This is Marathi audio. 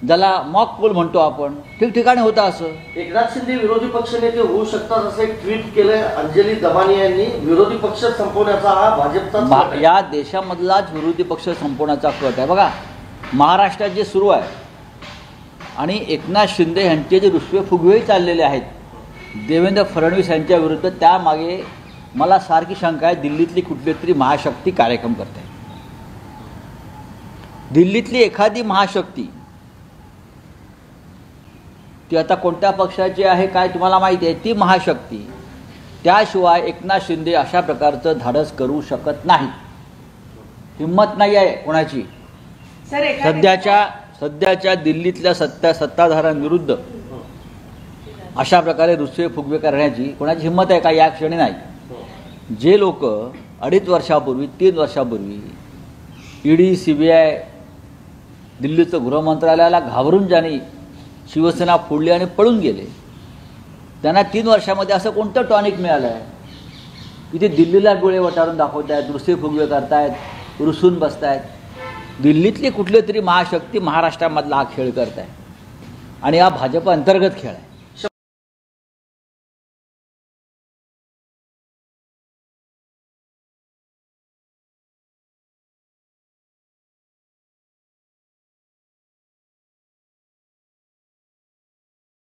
ज्याला मॉक पोल म्हणतो आपण, ठिकठिकाणी होतं असं. एकनाथ शिंदे विरोधी पक्षनेते होऊ शकतात असं एक ट्विट केलंय अंजली दमानी यांनी. विरोधी पक्ष संपवण्याचा हा भाजपचा या देशामधलाच विरोधी पक्ष संपवण्याचा कट आहे. बघा महाराष्ट्रात जे सुरू आहे आणि एकनाथ शिंदे यांचे जे रुसवे फुगवेही चाललेले आहेत देवेंद्र फडणवीस यांच्या विरुद्ध, त्यामागे मला सारखी शंका आहे दिल्लीतली कुठली तरी महाशक्ती कार्यक्रम करते. दिल्लीतली एखादी महाशक्ती ती आता कोणत्या पक्षाची आहे काय तुम्हाला माहिती आहे, ती महाशक्ती त्याशिवाय एकनाथ शिंदे अशा प्रकारचं धाडस करू शकत नाही. हिंमत नाही आहे कोणाची. सध्याच्या दिल्लीतल्या सत्ताधाऱ्यांविरुद्ध अशा प्रकारे रुसवे फुगवे करण्याची कोणाची हिंमत आहे का या क्षणी नाही. जे लोक 2.5 वर्षापूर्वी 3 वर्षापूर्वी ईडी सीबीआय दिल्लीचं गृहमंत्रालयाला घाबरून ज्यांनी शिवसेना फोडली आणि पळून गेले, त्यांना 3 वर्षामध्ये असं कोणतं टॉनिक मिळालं आहे की ते दिल्लीला डोळे वटारून दाखवत आहेत, रुसवे फुगवे करतायत, रुसून बसतायत. दिल्लीतली कुठली तरी महाशक्ती महाराष्ट्रामधला हा खेळ करत आहे आणि हा भाजप अंतर्गत खेळ आहे.